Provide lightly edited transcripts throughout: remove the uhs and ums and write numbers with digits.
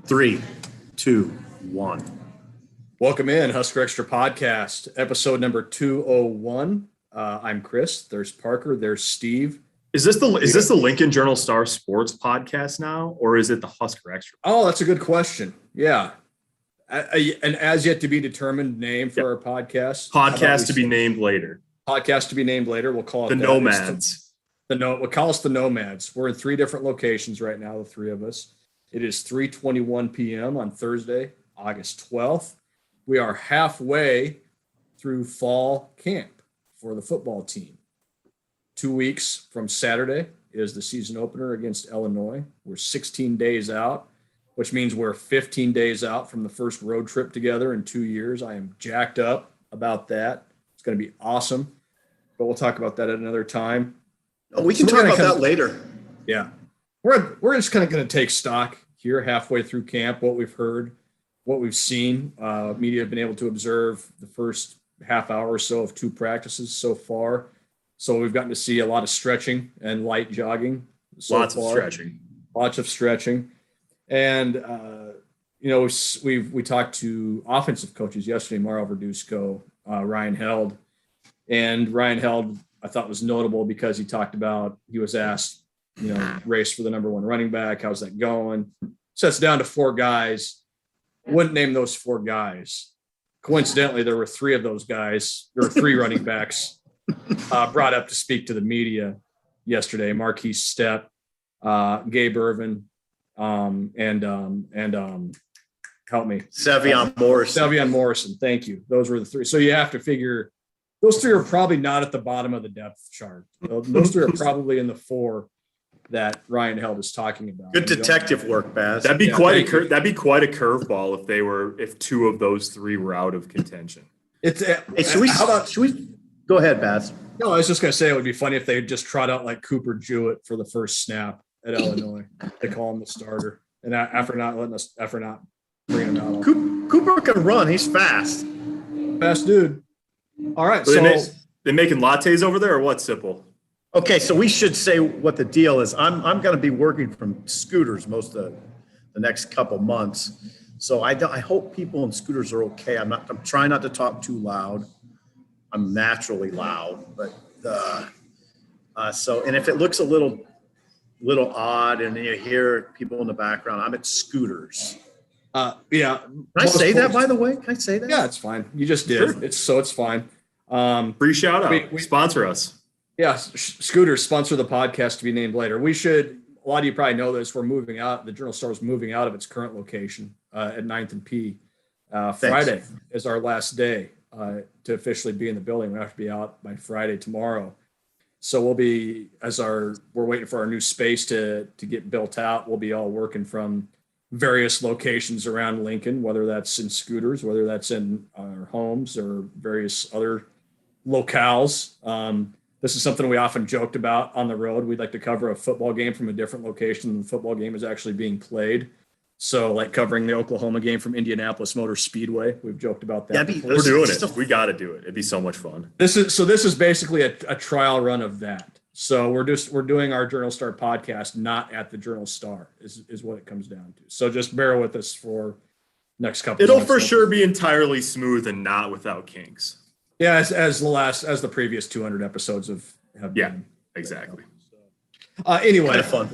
3, 2, 1. Welcome in, Husker Extra podcast, episode number 201. I'm Chris. There's Parker. There's Steve. Is this the Lincoln Journal-Star Sports podcast now, or is it the Husker Extra? Oh, that's a good question. Yeah, an as yet to be determined name for our podcast. Podcast to be named later. Podcast to be named later. We'll call it the Nomads. We'll call us the Nomads. We're in 3 different locations right now. The 3 of us. It is 3:21 p.m. on Thursday, August 12th. We are halfway through fall camp for the football team. 2 weeks from Saturday is the season opener against Illinois. We're 16 days out, which means we're 15 days out from the first road trip together in 2 years. I am jacked up about that. It's going to be awesome, but we'll talk about that at another time. We can talk about that later. Yeah. We're just kind of going to take stock here halfway through camp, what we've heard, what we've seen. Media have been able to observe the first half hour or so of 2 practices so far. So we've gotten to see a lot of stretching and light jogging. Lots of stretching. And, we talked to offensive coaches yesterday, Mario Verduzco, Ryan Held. And Ryan Held, I thought, was notable because he was asked, race for the number 1 running back. How's that going? So it's down to 4 guys. Wouldn't name those 4 guys. Coincidentally, there were 3 of those guys. There were 3 running backs brought up to speak to the media yesterday. Marquise Stepp, Gabe Irvin, and help me. Sevion Morrison. Thank you. Those were the 3. So you have to figure those 3 are probably not at the bottom of the depth chart. Those 3 are probably in the 4 that Ryan Held is talking about. Good detective work, Baz. That'd be quite a curveball if 2 of those 3 were out of contention. Should we go ahead, Baz? No, I was just going to say it would be funny if they just trot out like Cooper Jewett for the first snap at Illinois. They call him the starter, and after not bringing him out. Cooper can run. He's fast dude. All right, so they making lattes over there, or what, Sipple? Okay, so we should say what the deal is. I'm going to be working from scooters most of the next couple months, so I hope people in scooters are okay. I'm trying not to talk too loud. I'm naturally loud, but and if it looks a little odd and you hear people in the background, I'm at scooters. Yeah. Can I say that, by the way? Can I say that? Yeah, it's fine. You just did. Sure. It's fine. Free shout out. We sponsor us. Yeah, Scooters sponsor the podcast to be named later. We should. A lot of you probably know this. We're moving out. The Journal-Star is moving out of its current location at 9th and P. Friday is our last day to officially be in the building. We have to be out by Friday tomorrow. So we'll be we're waiting for our new space to get built out. We'll be all working from various locations around Lincoln, whether that's in scooters, whether that's in our homes or various other locales. This is something we often joked about on the road. We'd like to cover a football game from a different location than the football game is actually being played. So like covering the Oklahoma game from Indianapolis Motor Speedway. We've joked about that. We're doing it. We got to do it. It'd be so much fun. This is basically a trial run of that. So we're doing our Journal-Star podcast, not at the Journal-Star is what it comes down to. So just bear with us for next couple It'll months. For sure be entirely smooth and not without kinks. Yeah, as the previous 200 episodes have been. Yeah, exactly. Anyway, kind of fun.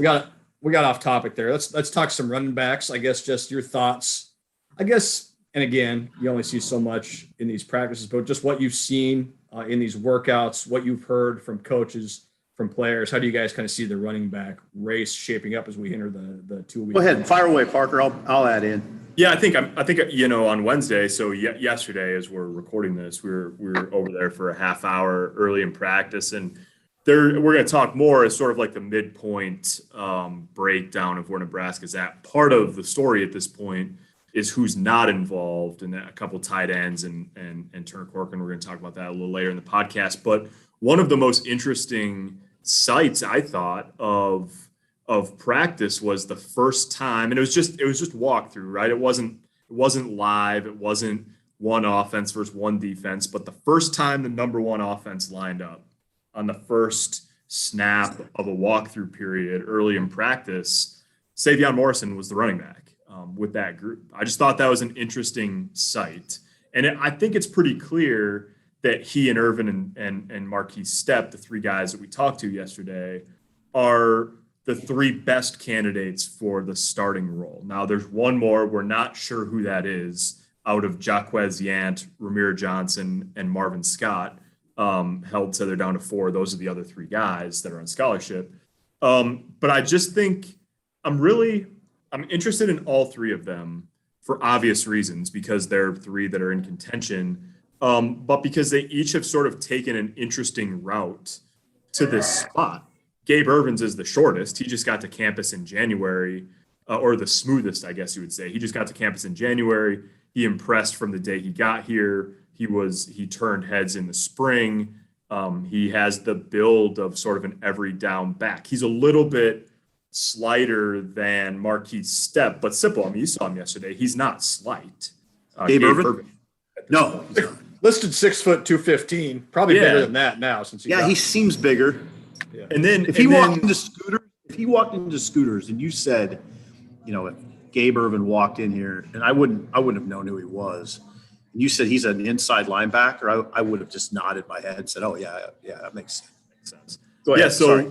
We got off topic there. Let's talk some running backs. I guess just your thoughts. I guess, and again, you only see so much in these practices, but just what you've seen in these workouts, what you've heard from coaches, from players. How do you guys kind of see the running back race shaping up as we enter the 2 weeks? Go ahead, fire away, Parker. I'll add in. Yeah, I think on Wednesday. So yesterday, as we're recording this, we were over there for a half hour early in practice, and we're going to talk more as sort of like the midpoint breakdown of where Nebraska's at. Part of the story at this point is who's not involved, and a couple tight ends and Turner Corcoran. We're going to talk about that a little later in the podcast. But one of the most interesting sights, I thought, of practice was the first time, and it was just walkthrough, right? It wasn't live. It wasn't one offense versus one defense, but the first time the number 1 offense lined up on the first snap of a walkthrough period early in practice, Savion Morrison was the running back. with that group. I just thought that was an interesting sight. And I think it's pretty clear that he and Irvin and Marquise Stepp, the three guys that we talked to yesterday, are the three best candidates for the starting role. Now, there's one more. We're not sure who that is out of Jaquez Yant, Ramir Johnson, and Marvin Scott. Held said they're down to four. Those are the other three guys that are on scholarship. But I just think I'm interested in all three of them for obvious reasons, because they're three that are in contention, but because they each have sort of taken an interesting route to this spot. Gabe Irvin's is the shortest. He just got to campus in January, or the smoothest, I guess you would say. He just got to campus in January. He impressed from the day he got here. He turned heads in the spring. He has the build of sort of an every down back. He's a little bit slighter than Marquise Stepp, but Sipple, I mean, you saw him yesterday. He's not slight. Gabe Irvin? No. Listed 6 foot 215, probably bigger than that now since he seems bigger. Yeah. And then if he walked into Scooters and you said, if Gabe Irvin walked in here, and I wouldn't have known who he was, and you said he's an inside linebacker, I would have just nodded my head and said, oh yeah, that makes sense. Go ahead. Yeah, so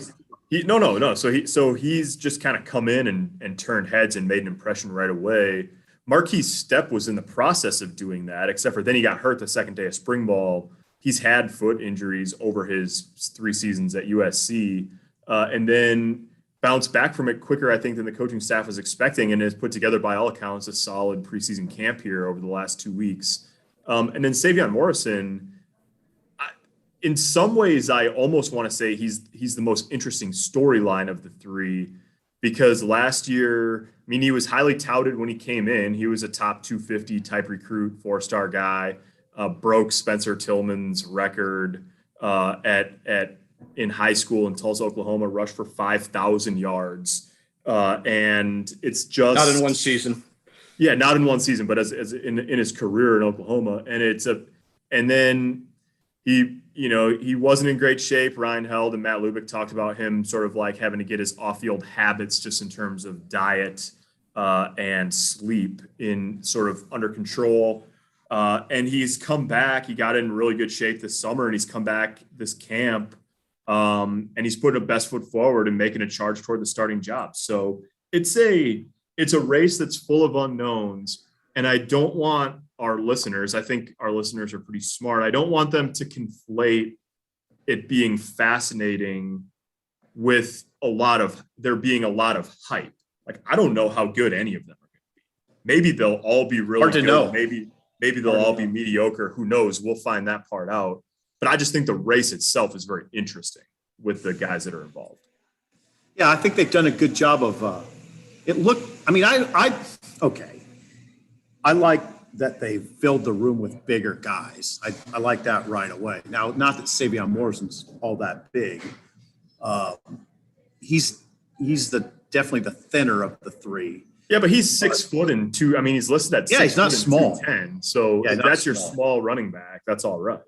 no. So he's just kind of come in and turned heads and made an impression right away. Marquise Stepp was in the process of doing that, except for then he got hurt the second day of spring ball. He's had foot injuries over his 3 seasons at USC, and then bounced back from it quicker, I think, than the coaching staff was expecting, and has put together, by all accounts, a solid preseason camp here over the last 2 weeks. And then Savion Morrison, in some ways, I almost want to say he's the most interesting storyline of the three, because last year, I mean, he was highly touted when he came in. He was a top 250 type recruit, 4-star guy, broke Spencer Tillman's record in high school in Tulsa, Oklahoma, rushed for 5,000 yards. And it's just not in one season. Yeah, not in one season, but as in his career in Oklahoma. And then he wasn't in great shape. Ryan Held and Matt Lubick talked about him sort of like having to get his off-field habits just in terms of diet and sleep in sort of under control. And he's come back. He got in really good shape this summer, and he's come back this camp. And he's putting a best foot forward and making a charge toward the starting job. So it's a race that's full of unknowns. And I don't want our listeners, I think our listeners are pretty smart, I don't want them to conflate it being fascinating with there being a lot of hype. Like, I don't know how good any of them are going to be. Maybe they'll all be really hard to good. know. Maybe they'll all be mediocre. Who knows? We'll find that part out. But I just think the race itself is very interesting with the guys that are involved. Yeah, I think they've done a good job of it. I like that they filled the room with bigger guys. I like that right away. Now, not that Savion Morrison's all that big. He's definitely the thinner of the three. Yeah, but he's 6 foot and 2. I mean, he's listed at 6 he's not foot small. 210. So if that's your small running back, that's all right.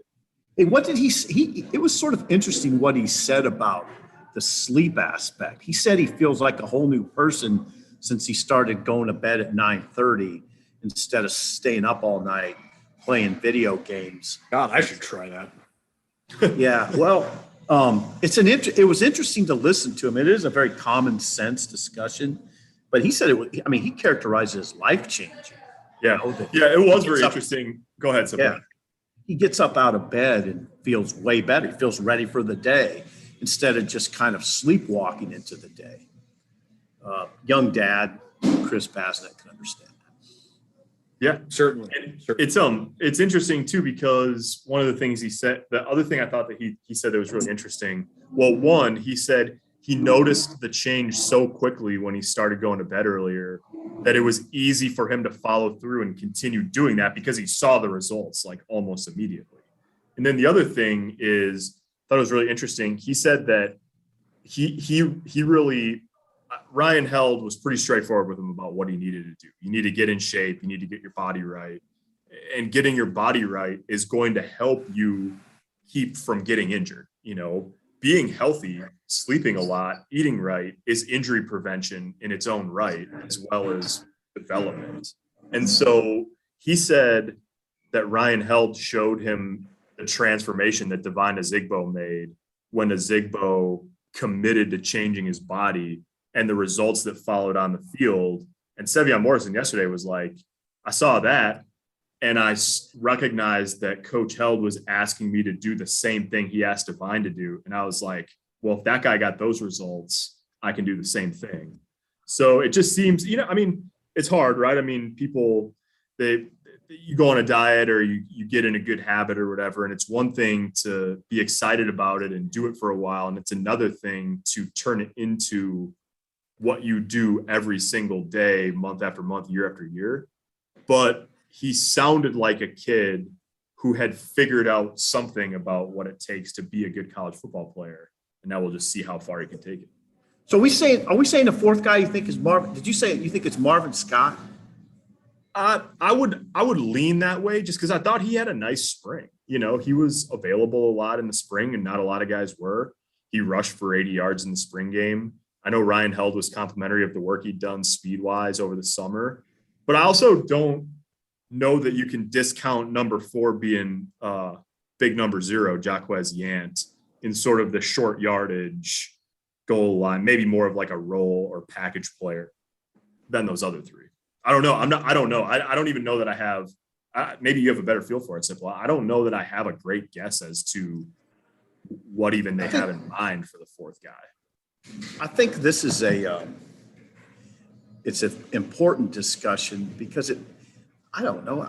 Hey, what did he it was sort of interesting what he said about the sleep aspect. He said he feels like a whole new person since he started going to bed at 9:30 instead of staying up all night playing video games. God, I should try that. Yeah, well, it was interesting to listen to him. It is a very common sense discussion, but he said he characterized it as life changing. Yeah, it was very interesting. Go ahead, Sipple. Yeah, he gets up out of bed and feels way better. He feels ready for the day instead of just kind of sleepwalking into the day. Young dad, Chris Basnett, can understand that. Yeah, certainly. It's interesting too, because one of the things he said, the other thing I thought that he said that was really interesting. Well, one, he said he noticed the change so quickly when he started going to bed earlier that it was easy for him to follow through and continue doing that because he saw the results like almost immediately. And then the other thing is, I thought it was really interesting. He said that he really, Ryan Held was pretty straightforward with him about what he needed to do. You need to get in shape. You need to get your body right. And getting your body right is going to help you keep from getting injured. Being healthy, sleeping a lot, eating right is injury prevention in its own right, as well as development. And so he said that Ryan Held showed him the transformation that Devine Azigbo made when Azigbo committed to changing his body and the results that followed on the field. And Sevion Morrison yesterday was like, I saw that, and I recognized that Coach Held was asking me to do the same thing he asked Devine to do. And I was like, well, if that guy got those results, I can do the same thing. So it just seems, it's hard, right? I mean, people, you go on a diet or you get in a good habit or whatever. And it's one thing to be excited about it and do it for a while. And it's another thing to turn it into what you do every single day, month after month, year after year. But he sounded like a kid who had figured out something about what it takes to be a good college football player. And now we'll just see how far he can take it. So are we saying the fourth guy you think is Marvin? Did you say you think it's Marvin Scott? I would lean that way just because I thought he had a nice spring. He was available a lot in the spring and not a lot of guys were. He rushed for 80 yards in the spring game. I know Ryan Held was complimentary of the work he'd done speed-wise over the summer. But I also don't know that you can discount number 4 being big number 0, Jaquez Yant, in sort of the short yardage goal line, maybe more of like a role or package player than those other 3. I don't know. I don't know. I don't even know that I have maybe you have a better feel for it, Sipple. I don't know that I have a great guess as to what even they have in mind for the 4th guy. I think this is it's an important discussion because I don't know.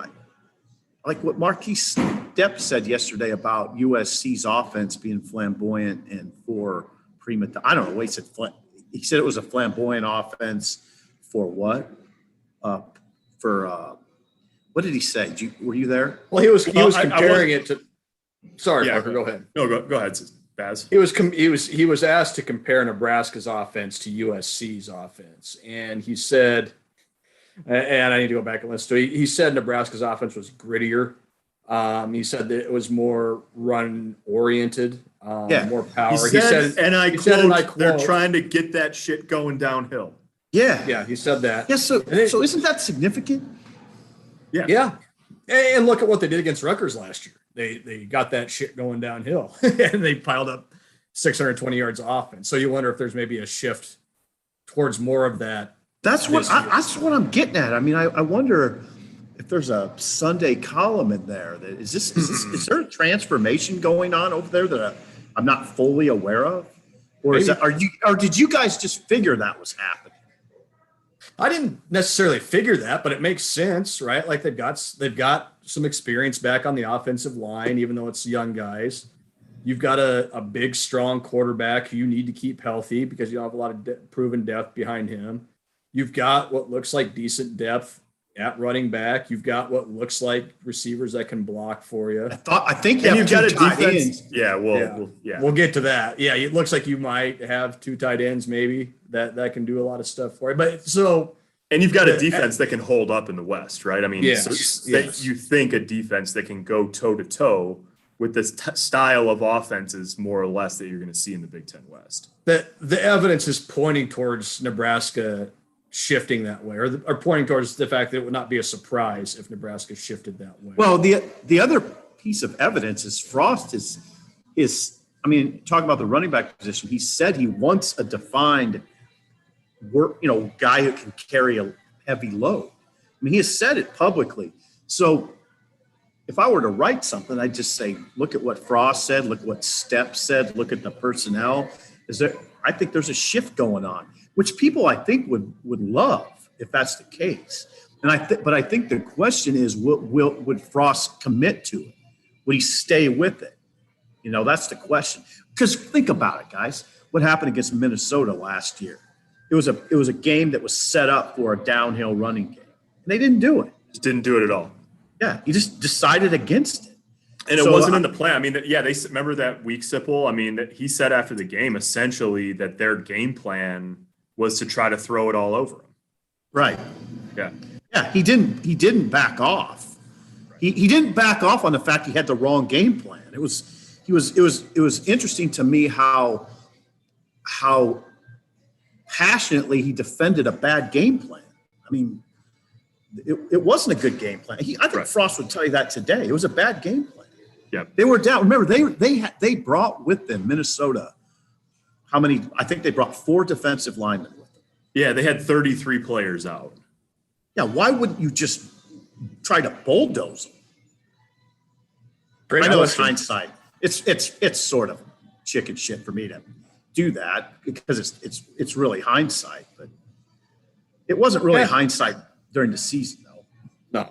Like what Marquise Depp said yesterday about USC's offense being flamboyant and for prima. I don't know what he said. He said it was a flamboyant offense for what? What did he say? Were you there? Well, he was comparing it to. Sorry, Yeah, Parker, go ahead. No, go ahead, Baz. He was asked to compare Nebraska's offense to USC's offense, and he said, and I need to go back and listen to it. He said Nebraska's offense was grittier. He said that it was more run oriented, more power. He said, and I quote, they're trying to get that shit going downhill. Yeah, he said that. Yeah, so isn't that significant? Yeah. And look at what they did against Rutgers last year. They got that shit going downhill and they piled up 620 yards of offense. So you wonder if there's maybe a shift towards more of that. That's what I'm getting at. I mean, I wonder if there's a Sunday column in there. Is there a transformation going on over there that I'm not fully aware of? Or did you guys just figure that was happening? I didn't necessarily figure that, but it makes sense, right? Like they've got some experience back on the offensive line, even though it's young guys. You've got a big, strong quarterback who you need to keep healthy because you don't have a lot of proven depth behind him. You've got what looks like decent depth at running back. You've got what looks like receivers that can block for you. I think you've got a tight defense. ends. We'll get to that. Yeah, it looks like you might have 2 tight ends maybe that can do a lot of stuff for you. But and you've got a defense that can hold up in the West, right? I mean, yes. You think a defense that can go toe to toe with this style of offenses, more or less, that you're going to see in the Big Ten West. The evidence is pointing towards Nebraska shifting that way, or pointing towards the fact that it would not be a surprise if Nebraska shifted that way. Well, the other piece of evidence is Frost is talking about the running back position. He said he wants a defined guy who can carry a heavy load. I mean, he has said it publicly. So if I were to write something, I'd just say, look at what Frost said, look what Stepp said, look at the personnel. I think there's a shift going on, which people I think would love if that's the case. But I think the question is, would Frost commit to it? Would he stay with it? That's the question. Because think about it, guys. What happened against Minnesota last year? It was a game that was set up for a downhill running game, and they didn't do it. Just didn't do it at all. Yeah, he just decided against it. And it wasn't in the plan. I mean, they remember that week, Sipple? I mean, he said after the game, essentially, that their game plan was to try to throw it all over him. Right. Yeah. Yeah, he didn't back off. He didn't back off on the fact he had the wrong game plan. It was interesting to me how passionately he defended a bad game plan. I mean, it wasn't a good game plan. I think Right. Frost would tell you that today. It was a bad game plan. Yeah. They were down. Remember, they brought with them Minnesota. How many? I think they brought 4 defensive linemen with them. Yeah, they had 33 players out. Yeah, why wouldn't you just try to bulldoze them? Great I know it's question. hindsight. It's sort of chicken shit for me to do that because it's really hindsight, but it wasn't really Yeah. hindsight during the season though.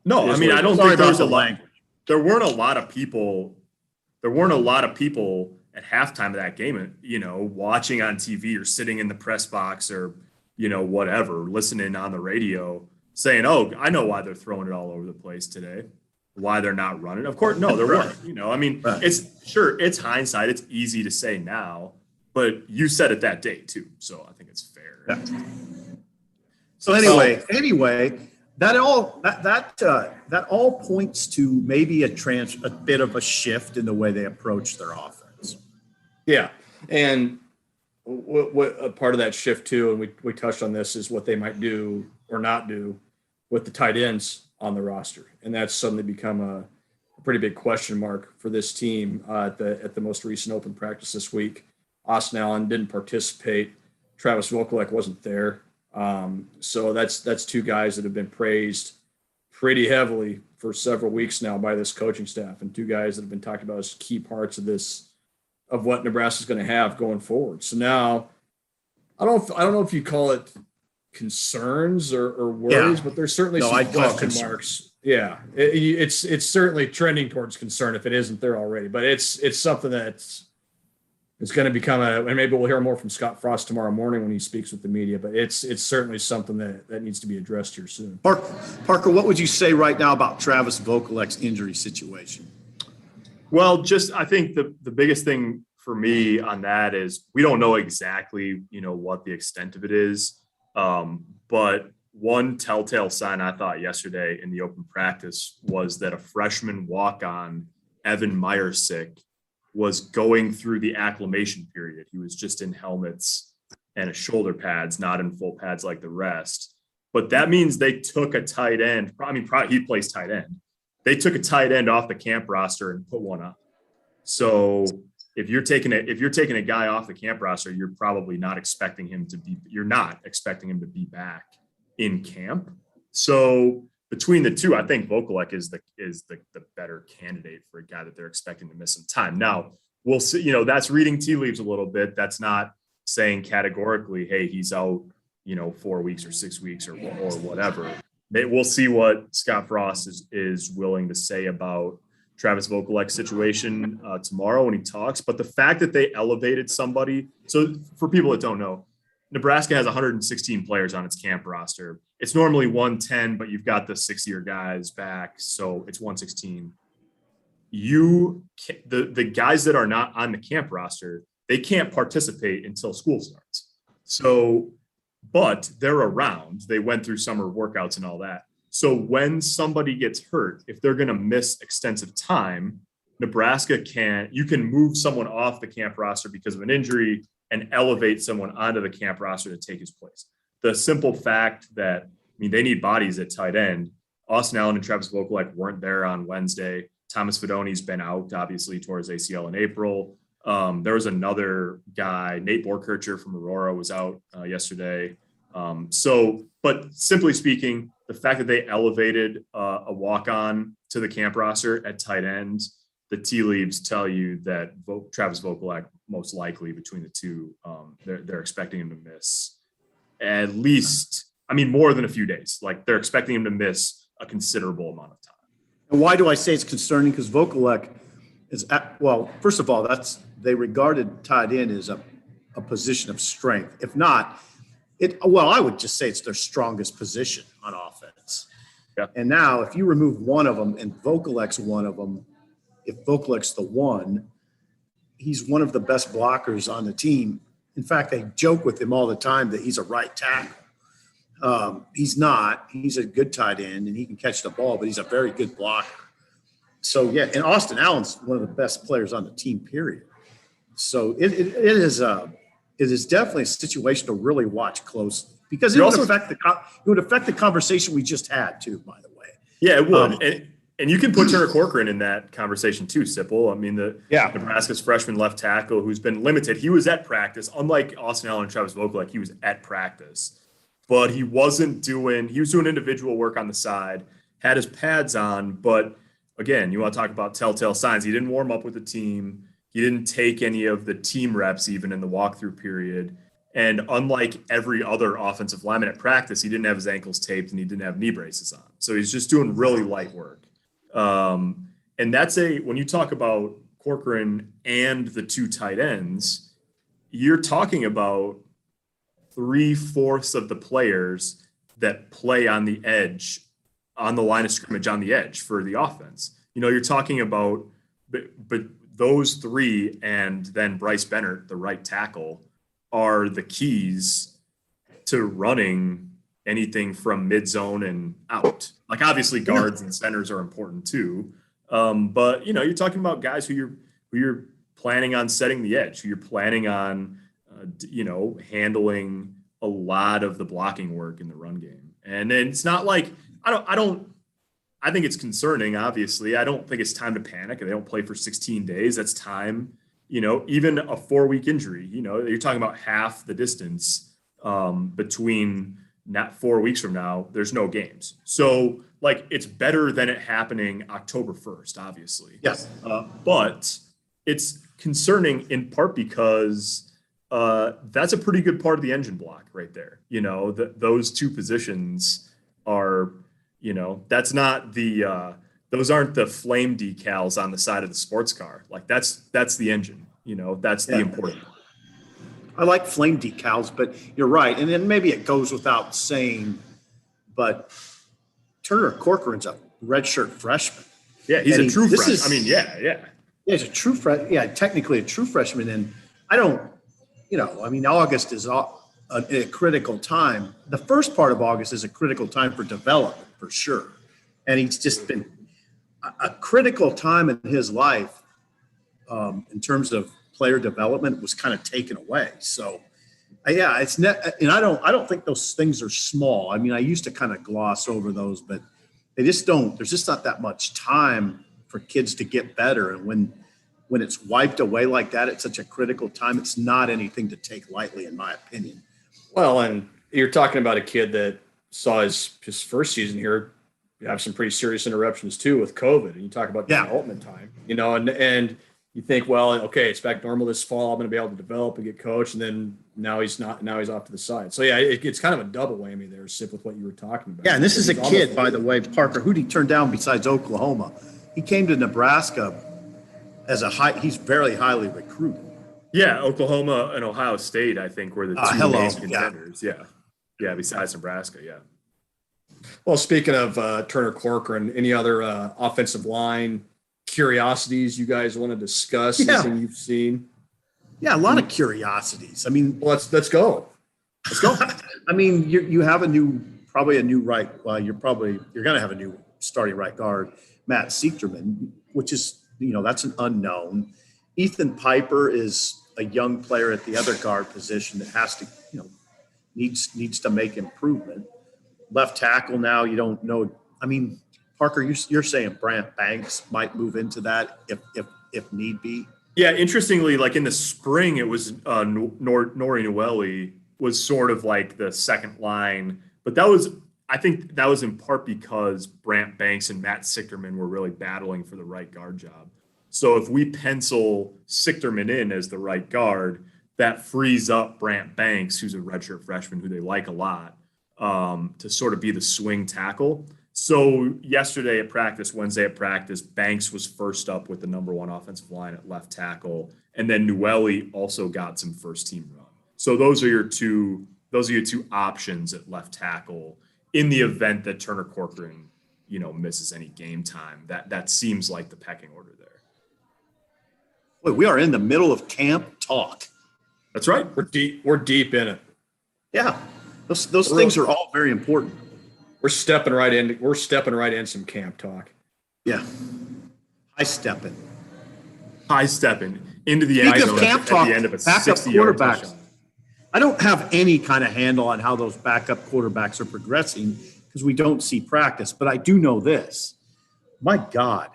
No, I mean, I don't Sorry think there was about a the lot. language. There weren't a lot of people. There weren't a lot of people at halftime of that game, watching on TV or sitting in the press box or, whatever, listening on the radio saying, "Oh, I know why they're throwing it all over the place today. Why they're not running." Of course, no, there Right. weren't. I mean, Right. it's hindsight. It's easy to say now, but you said it that day too. So I think it's fair. Yeah. So anyway, that all points to maybe a bit of a shift in the way they approach their offense. Yeah, and what a part of that shift too, and we touched on this, is what they might do or not do with the tight ends on the roster, and that's suddenly become a pretty big question mark for this team at the most recent open practice this week. Austin Allen didn't participate. Travis Vokalek wasn't there, so that's 2 guys that have been praised pretty heavily for several weeks now by this coaching staff, and 2 guys that have been talked about as key parts of what Nebraska is going to have going forward. So now, I don't know if you call it concerns or worries, but there's certainly some I'd call it question concern. marks. Yeah, it's certainly trending towards concern if it isn't there already. But it's something that's going to become and maybe we'll hear more from Scott Frost tomorrow morning when he speaks with the media. But it's certainly something that needs to be addressed here soon. Parker, what would you say right now about Travis Vokalek's injury situation? Well, I think the biggest thing for me on that is we don't know exactly, what the extent of it is. But one telltale sign I thought yesterday in the open practice was that a freshman walk-on, Evan Meyersick, was going through the acclimation period. He was just in helmets and shoulder pads, not in full pads like the rest. But that means they took a tight end. He plays tight end. They took a tight end off the camp roster and put one on. So if you're taking a guy off the camp roster, you're not expecting him to be back in camp. So between the two, I think Vokalek is the better candidate for a guy that they're expecting to miss some time. Now we'll see, that's reading tea leaves a little bit. That's not saying categorically, hey, he's out, 4 weeks or 6 weeks or whatever. We'll see what Scott Frost is willing to say about Travis Vokalek's situation tomorrow when he talks. But the fact that they elevated somebody, so for people that don't know, Nebraska has 116 players on its camp roster. It's normally 110, but you've got the 6-year guys back, so it's 116. The guys that are not on the camp roster, they can't participate until school starts. So, but they're around. They went through summer workouts and all that. So when somebody gets hurt, if they're going to miss extensive time, Nebraska you can move someone off the camp roster because of an injury and elevate someone onto the camp roster to take his place. The simple fact that, they need bodies at tight end. Austin Allen and Travis Vokalek weren't there on Wednesday. Thomas Fidoni's been out, obviously, towards ACL in April. There was another guy, Nate Borkircher from Aurora, was out yesterday. But simply speaking, the fact that they elevated a walk-on to the camp roster at tight end, the tea leaves tell you that Travis Vokalek, most likely between the two, they're expecting him to miss at least, more than a few days. Like they're expecting him to miss a considerable amount of time. And why do I say it's concerning? Because Vokalek is, first of all, they regarded tight end as a position of strength. If not, I would just say it's their strongest position on offense. Yeah. And now if you remove one of them and Vokalek's one of them, if Vokalek's the one, he's one of the best blockers on the team. In fact, they joke with him all the time that he's a right tackle. He's not. He's a good tight end, and he can catch the ball, but he's a very good blocker. So, yeah, and Austin Allen's one of the best players on the team, period. So it is definitely a situation to really watch close, because it would affect the conversation we just had too, by the way. Yeah, it would. And you can put Turner Corcoran in that conversation too, Sipple. I mean, Nebraska's freshman left tackle who's been limited. He was at practice, unlike Austin Allen and Travis Vokalek, he was at practice. But he was doing individual work on the side, had his pads on. But again, you want to talk about telltale signs. He didn't warm up with the team. He didn't take any of the team reps even in the walkthrough period. And unlike every other offensive lineman at practice, he didn't have his ankles taped and he didn't have knee braces on. So he's just doing really light work. And that's when you talk about Corcoran and the two tight ends, you're talking about 3/4 of the players that play on the edge, on the line of scrimmage, on the edge for the offense. You're talking about, but those three and then Bryce Bennett, the right tackle, are the keys to running anything from mid zone and out. Like obviously guards and centers are important too. But you're talking about guys who you're planning on setting the edge, who you're planning on, handling a lot of the blocking work in the run game. And then it's not like, I think it's concerning. Obviously, I don't think it's time to panic. They don't play for 16 days. That's time, even a 4-week injury, you're talking about half the distance between not 4 weeks from now, there's no games. So it's better than it happening October 1st, obviously. Yes. But it's concerning in part because that's a pretty good part of the engine block right there. Those two positions are, that's not those aren't the flame decals on the side of the sports car. That's the engine, that's the important part. I like flame decals, but you're right. And then maybe it goes without saying, but Turner Corcoran's a redshirt freshman. Yeah, he's a true freshman. Yeah, he's a true freshman. Yeah, technically a true freshman. And I don't, August is a critical time. The first part of August is a critical time for development, for sure. And he's just been a critical time in his life in terms of player development was kind of taken away. So it's net, and I don't think those things are small. I mean, I used to kind of gloss over those, but there's just not that much time for kids to get better. And when it's wiped away like that at such a critical time, it's not anything to take lightly, in my opinion. Well, and you're talking about a kid that saw his first season here have some pretty serious interruptions too with COVID. And you talk about development time, and you think, well, okay, it's back normal this fall. I'm going to be able to develop and get coached. And then now he's not. Now he's off to the side. So, yeah, it's kind of a double whammy there, Sip, with what you were talking about. Yeah, and this is a kid, by the way, Parker, who did he turn down besides Oklahoma? He came to Nebraska as he's very highly recruited. Yeah, Oklahoma and Ohio State, I think, were the two main contenders. Yeah, besides Nebraska, yeah. Well, speaking of Turner Corcoran, any other offensive line curiosities you guys want to discuss? Anything you've seen? Yeah, a lot of curiosities. I mean, well, let's go. Let's go. I mean, you have a new right. Well, you're going to have a new starting right guard, Matt Siechterman, which is that's an unknown. Ethan Piper is a young player at the other guard position that has to needs to make improvement. Left tackle now, you don't know. I mean, Parker, you're saying Brant Banks might move into that if need be. Yeah, interestingly, like in the spring, it was Nori Noeli was sort of like the second line, but I think that was in part because Brant Banks and Matt Siechterman were really battling for the right guard job. So if we pencil Siechterman in as the right guard, that frees up Brant Banks, who's a redshirt freshman who they like a lot, to sort of be the swing tackle. So yesterday at practice, Wednesday at practice, Banks was first up with the number one offensive line at left tackle, and then Noeli also got some first team run. So those are your two options at left tackle in the event that Turner Corcoran, misses any game time. That seems like the pecking order there. Boy, we are in the middle of camp talk. That's right. We're deep in it. Yeah. Those things are all very important. We're stepping right in some camp talk. Yeah. High stepping into the end zone camp at talk, the end of a backup 60-yard quarterbacks. touchdown. I don't have any kind of handle on how those backup quarterbacks are progressing because we don't see practice. But I do know this. My God,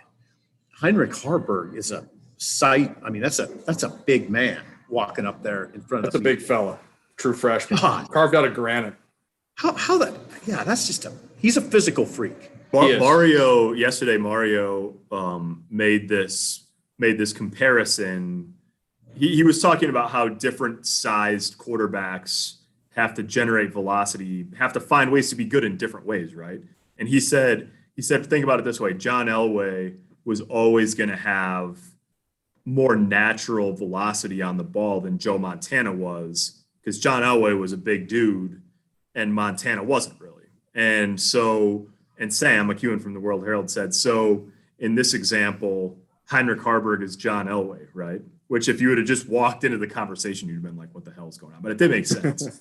Heinrich Harburg is a sight. I mean, that's a big man walking up there in front of That's a big fella. True freshman. God. Carved out of granite. How that? Yeah, that's just he's a physical freak. Mario made this comparison. He was talking about how different sized quarterbacks have to generate velocity, have to find ways to be good in different ways, right? And he said, think about it this way: John Elway was always going to have more natural velocity on the ball than Joe Montana was, because John Elway was a big dude and Montana wasn't really. And Sam McEwen from the World Herald said, so in this example, Heinrich Harburg is John Elway, right? Which if you would have just walked into the conversation, you'd have been like, what the hell is going on? But it did make sense.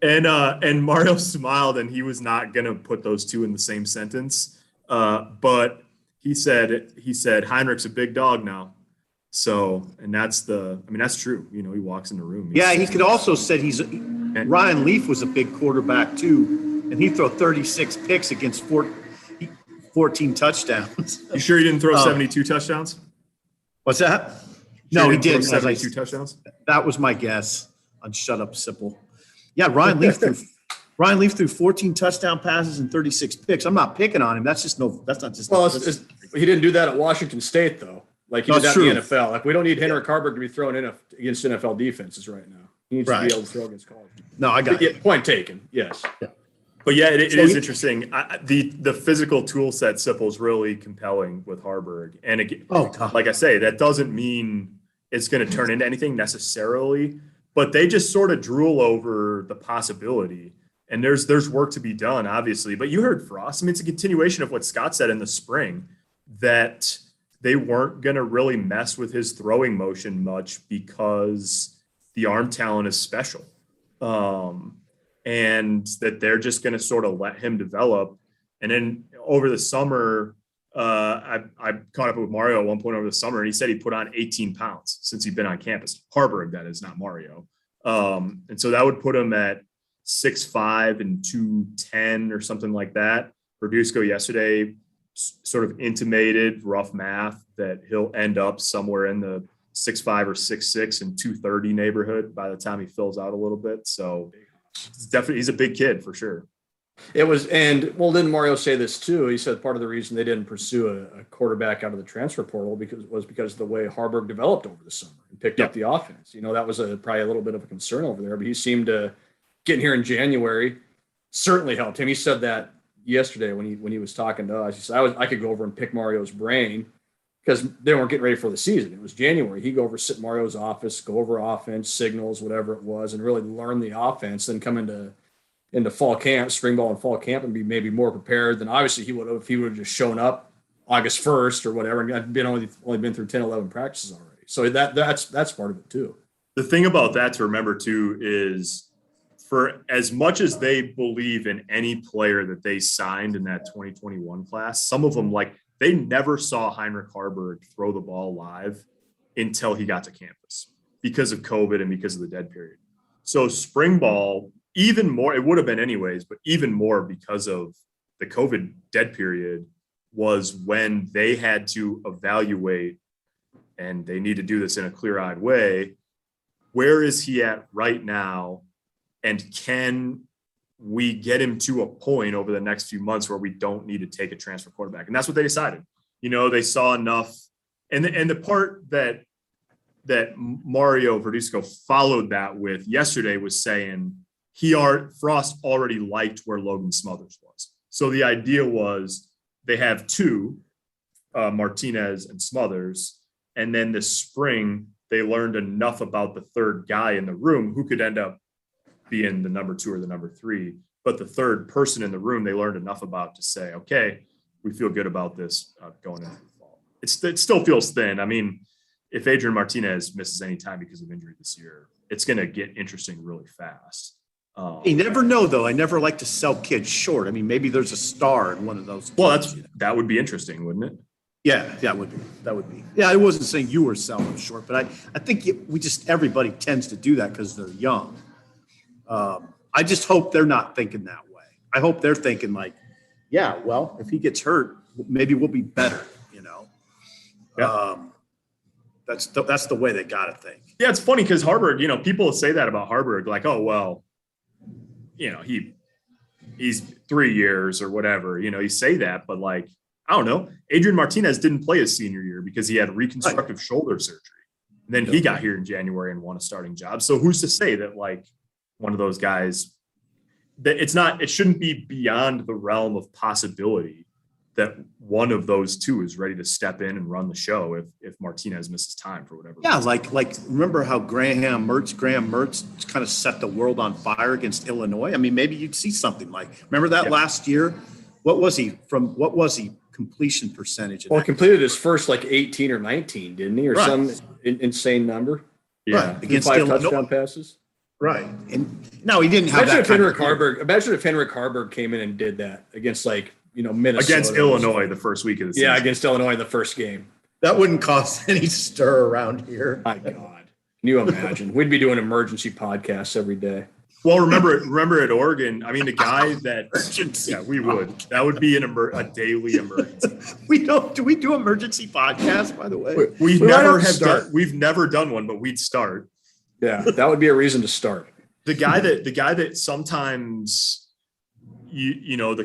And Mario smiled, and he was not going to put those two in the same sentence. But he said Heinrich's a big dog now. So, and that's true. You know, he walks in the room. He could also said Ryan Leaf was a big quarterback too, and he threw 36 picks against 14 touchdowns. You sure he didn't throw 72 touchdowns? What's that? No, he didn't. 72 touchdowns. That was my guess on Shut Up Sipple. Yeah, Ryan Leaf threw 14 touchdown passes and 36 picks. I'm not picking on him. That's not just. Well, he didn't do that at Washington State though. Like he did that in the NFL. Like we don't need Heinrich Harburg to be throwing in against NFL defenses right now. He needs to be able to throw against college. No, I got it. Point taken. Yes. Yeah. But yeah, it is interesting. The physical tool set Sipple is really compelling with Harburg. And again, like I say, that doesn't mean it's going to turn into anything necessarily, but they just sort of drool over the possibility. And there's work to be done, obviously. But you heard Frost. I mean, it's a continuation of what Scott said in the spring, that they weren't going to really mess with his throwing motion much because the arm talent is special. And that they're just going to sort of let him develop. And then over the summer, I caught up with Mario at one point over the summer, and he said he put on 18 pounds since he'd been on campus. Harburg, that is, not Mario. And so that would put him at 6'5" and 210 or something like that. Verduzco yesterday sort of intimated, rough math, that he'll end up somewhere in the 6'5" or 6'6" and 230 neighborhood by the time he fills out a little bit. So he's a big kid for sure. It was, and well, didn't Mario say this too? He said part of the reason they didn't pursue a quarterback out of the transfer portal was because of the way Harburg developed over the summer and picked up the offense. You know, that was probably a little bit of a concern over there, but he seemed to get here in January certainly helped him. He said that yesterday when he was talking to us. He said I could go over and pick Mario's brain because they weren't getting ready for the season. It was January. He'd go over, sit in Mario's office, go over offense, signals, whatever it was, and really learn the offense, then come into fall camp, spring ball and fall camp, and be maybe more prepared than obviously he would have if he would have just shown up August 1st or whatever and only been through 10, 11 practices already. So that's part of it too. The thing about that to remember too is, for as much as they believe in any player that they signed in that 2021 class, some of them, like, they never saw Heinrich Harburg throw the ball live until he got to campus because of COVID and because of the dead period. So spring ball, even more, it would have been anyways, but even more because of the COVID dead period, was when they had to evaluate, and they need to do this in a clear-eyed way, where is he at right now? And can we get him to a point over the next few months where we don't need to take a transfer quarterback? And that's what they decided. You know, they saw enough. And the part that Mario Verduzco followed that with yesterday was saying Frost already liked where Logan Smothers was. So the idea was they have two, Martinez and Smothers, and then this spring they learned enough about the third guy in the room who could end up being the number 2 or the number 3, but the third person in the room they learned enough about to say, okay, we feel good about this going into the fall. It still feels thin. I mean, if Adrian Martinez misses any time because of injury this year, it's going to get interesting really fast. You never know, though. I never like to sell kids short. I mean, maybe there's a star in one of those teams. Well, that would be interesting, wouldn't it? Yeah, that would be. Yeah, I wasn't saying you were selling short, but I think everybody tends to do that because they're young. I just hope they're not thinking that way. I hope they're thinking like, yeah, well, if he gets hurt, maybe we'll be better, you know? Yeah. That's the way they got to think. Yeah, it's funny because Harburg, you know, people say that about Harburg, like, oh, well, you know, he's 3 years or whatever, you know, you say that, but like, I don't know. Adrian Martinez didn't play his senior year because he had reconstructive shoulder surgery. And then he got here in January and won a starting job. So who's to say that like one of those guys that it shouldn't be beyond the realm of possibility that one of those two is ready to step in and run the show if Martinez misses time for whatever Yeah, reason. like remember how Graham Mertz kind of set the world on fire against Illinois? I mean, maybe you'd see something like, remember that last year? What was he completion percentage? Well, completed his first like 18 or 19, didn't he? Or some insane number. Yeah. Right. Against 5 Illinois. touchdown passes. Right. And no, he didn't have Imagine that. if Henrik Harburg came in and did that against like, you know, Minnesota. Against Illinois the first week of the season. Yeah, against Illinois the first game. That wouldn't cause any stir around here. My God. Can you imagine? We'd be doing emergency podcasts every day. Well, remember at Oregon, I mean, the guy that Emergency. yeah, we would. That would be a daily emergency. Do we do emergency podcasts, by the way? We might never have to have start. done. We've never done one, but we'd start. Yeah, that would be a reason to start. The guy that sometimes you know the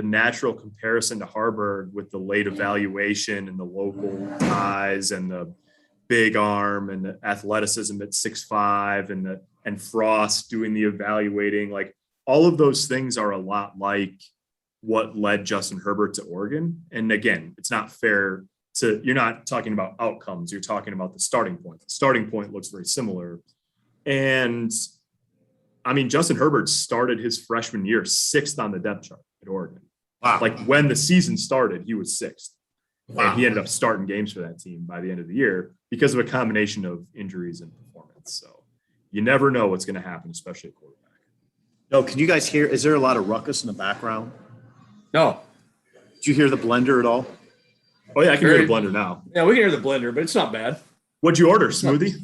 natural comparison to Harburg with the late evaluation and the local ties and the big arm and the athleticism at 6'5" and Frost doing the evaluating, like all of those things are a lot like what led Justin Herbert to Oregon. And again, it's not fair you're not talking about outcomes. You're talking about the starting point. The starting point looks very similar. And I mean, Justin Herbert started his freshman year 6th on the depth chart at Oregon. Wow. Like when the season started, he was 6th. Wow. And he ended up starting games for that team by the end of the year because of a combination of injuries and performance. So you never know what's going to happen, especially at quarterback. No, can you guys hear? Is there a lot of ruckus in the background? No. Did you hear the blender at all? Oh yeah, I can hear the blender now. Yeah, we can hear the blender, but it's not bad. What'd you order? Smoothie?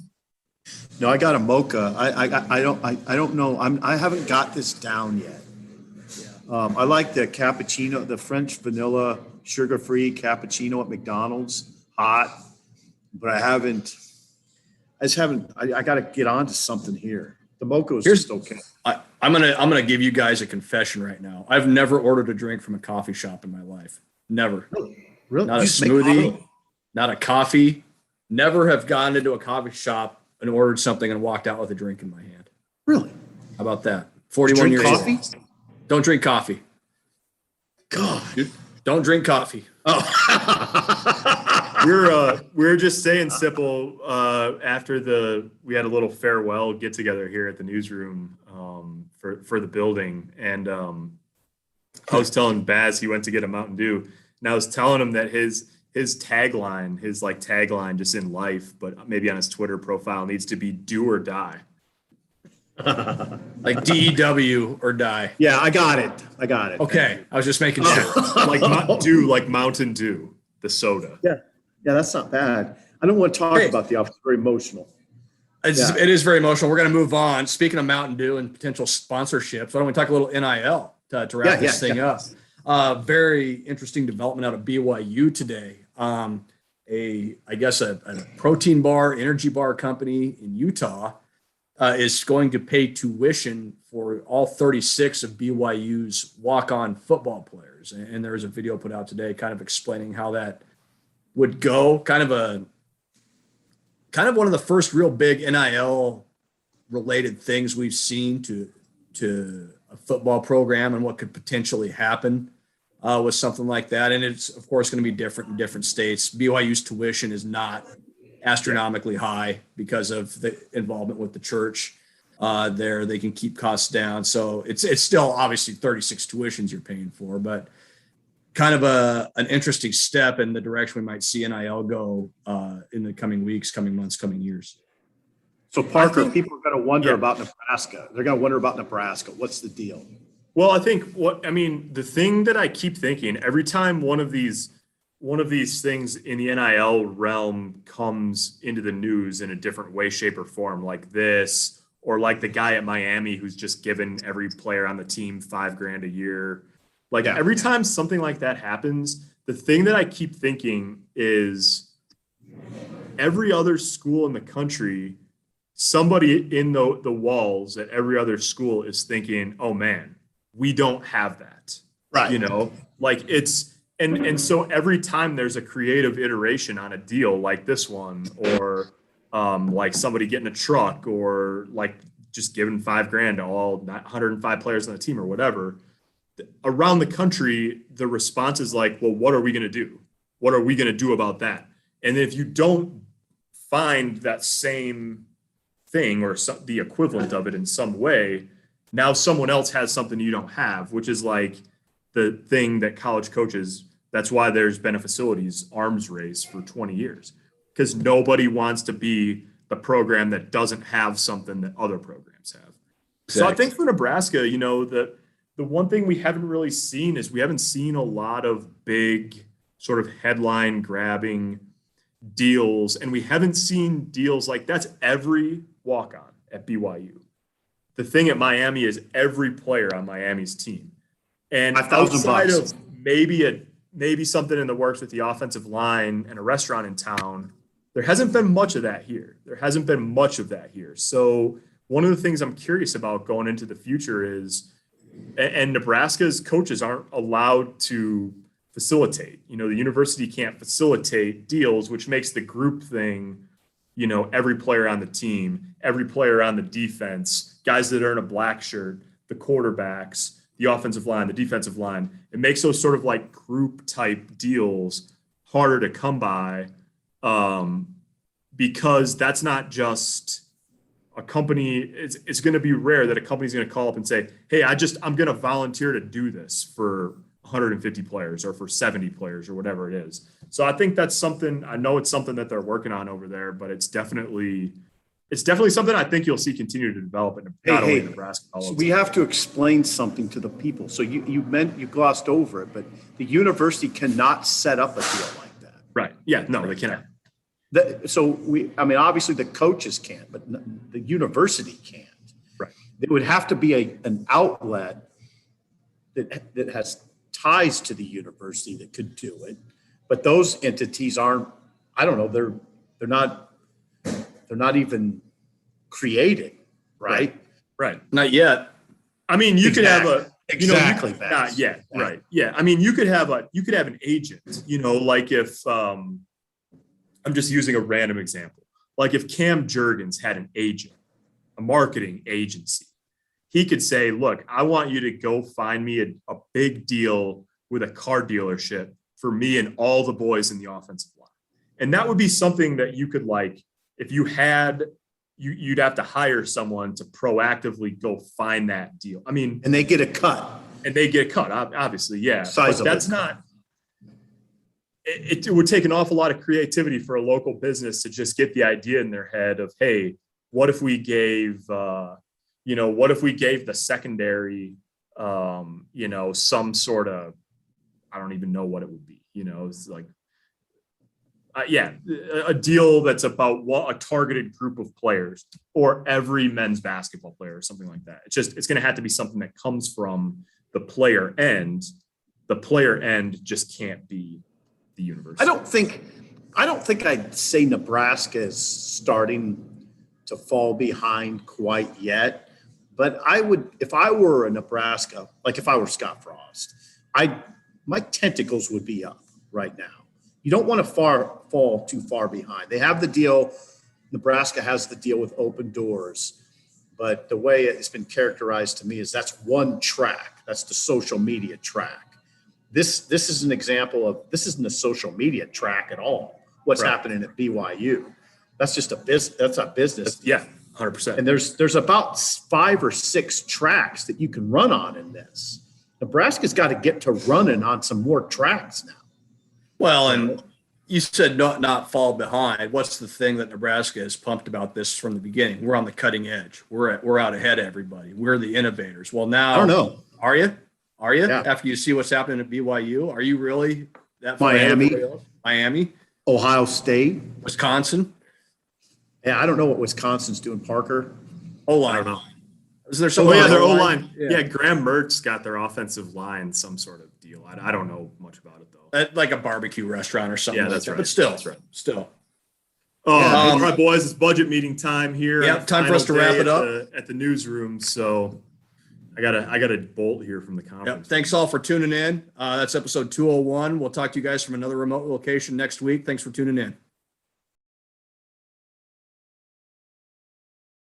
No, I got a mocha. I don't know. I haven't got this down yet. I like the cappuccino, the French vanilla sugar-free cappuccino at McDonald's, hot. But I got to get on to something here. The mocha is just okay. I'm gonna give you guys a confession right now. I've never ordered a drink from a coffee shop in my life. Never. Really? Not a smoothie, not a coffee. Never have gone into a coffee shop and ordered something and walked out with a drink in my hand. Really? How about that? 41 years coffee? old. Don't drink coffee. God. Dude, don't drink coffee. We're just saying, Sipple, after we had a little farewell get together here at the newsroom for the building, and I was telling Baz he went to get a Mountain Dew, and I was telling him that his tagline just in life, but maybe on his Twitter profile, needs to be "do or die." Like DEW or die. Yeah, I got it. Okay, I was just making sure. like Mountain Dew, the soda. Yeah, that's not bad. I don't want to talk about the office. It's very emotional. It is very emotional. We're going to move on. Speaking of Mountain Dew and potential sponsorships, why don't we talk a little NIL to wrap this thing up? Very interesting development out of BYU today. A protein bar, energy bar company in Utah is going to pay tuition for all 36 of BYU's walk-on football players. And there was a video put out today kind of explaining how that would go. Kind of one of the first real big NIL related things we've seen to a football program and what could potentially happen with something like that. And it's, of course, going to be different in different states. BYU's tuition is not astronomically high because of the involvement with the church there. They can keep costs down. So it's still obviously 36 tuitions you're paying for, but kind of an interesting step in the direction we might see NIL go in the coming weeks, coming months, coming years. So Parker, people are going to wonder about Nebraska. They're going to wonder about Nebraska. What's the deal? Well, I think the thing that I keep thinking every time one of these things in the NIL realm comes into the news in a different way, shape, or form, like this, or like the guy at Miami who's just given every player on the team $5,000 a year. Like every time something like that happens, the thing that I keep thinking is every other school in the country, somebody in the walls at every other school is thinking, oh man, we don't have that. Right. You know, like it's, and so every time there's a creative iteration on a deal like this one, or like somebody getting a truck, or like just giving $5,000 to all 105 players on the team or whatever, around the country, the response is like, well, what are we going to do? What are we going to do about that? And if you don't find that same thing or the equivalent of it in some way, now someone else has something you don't have, which is like the thing that college coaches, that's why there's been a facilities arms race for 20 years, because nobody wants to be the program that doesn't have something that other programs have. Exactly. So I think for Nebraska, you know, the one thing we haven't really seen is we haven't seen a lot of big sort of headline grabbing deals, and we haven't seen deals like that's every walk-on at BYU. The thing at Miami is every player on Miami's team. And outside of maybe something in the works with the offensive line and a restaurant in town, there hasn't been much of that here. So one of the things I'm curious about going into the future is, and Nebraska's coaches aren't allowed to facilitate. You know, the university can't facilitate deals, which makes the group thing, you know, every player on the team, every player on the defense, guys that earn a black shirt, the quarterbacks, the offensive line, the defensive line. It makes those sort of like group type deals harder to come by, because that's not just a company. It's going to be rare that a company's going to call up and say, hey, I'm going to volunteer to do this for 150 players or for 70 players or whatever it is. So I think that's something, I know it's something that they're working on over there, but it's definitely something I think you'll see continue to develop in not only Nebraska. So we have to explain something to the people. So you glossed over it, but the university cannot set up a deal like that. Right. Yeah. No, they cannot. Obviously the coaches can't, but the university can't. Right. It would have to be an outlet that has ties to the university that could do it. But those entities aren't, I don't know, they're not even created, right? Right. Not yet. I mean, you could have exactly. Not yet. Right. Yeah. I mean, you could have an agent, you know, like if, I'm just using a random example. Like if Cam Jurgens had an agent, a marketing agency, he could say, look, I want you to go find me a big deal with a car dealership for me and all the boys in the offensive line. And that would be something that you could, like, if you had, you'd have to hire someone to proactively go find that deal. I mean, and they get a cut. Obviously. Yeah. But that's not, it would take an awful lot of creativity for a local business to just get the idea in their head of, hey, what if we gave the secondary, some sort of, I don't even know what it would be, it's like, a deal that's about a targeted group of players or every men's basketball player or something like that. It's going to have to be something that comes from the player end. The player end just can't be the university. I don't think I'd say Nebraska is starting to fall behind quite yet, but I would, if I were a Nebraska, like if I were Scott Frost, my tentacles would be up right now. You don't want to fall too far behind. They have the deal. Nebraska has the deal with open doors, but the way it's been characterized to me is that's one track. That's the social media track. This is an example of, this isn't a social media track at all. What's happening at BYU? That's just a business. That's a business. Yeah, 100%. And there's about 5 or 6 tracks that you can run on in this. Nebraska's got to get to running on some more tracks now. Well, and you said not fall behind. What's the thing that Nebraska has pumped about this from the beginning? We're on the cutting edge. We're out ahead of everybody. We're the innovators. Well, now, I don't know. Are you? Yeah. After you see what's happening at BYU, are you really that far Miami, ahead? Miami, Ohio State, Wisconsin. Yeah, I don't know what Wisconsin's doing, Parker. O-line. I don't know. Is there some? Oh yeah, their O-line. Yeah. Yeah, Graham Mertz got their offensive line some sort of deal. I don't know much about it though. At like a barbecue restaurant or something. Yeah, like that's that. right. But still, That's right. Still. All right, boys, it's budget meeting time here. Yeah, time for us to wrap it up at the newsroom. So I gotta bolt here from the conference. Yep. Thanks all for tuning in. That's episode 201. We'll talk to you guys from another remote location next week. Thanks for tuning in.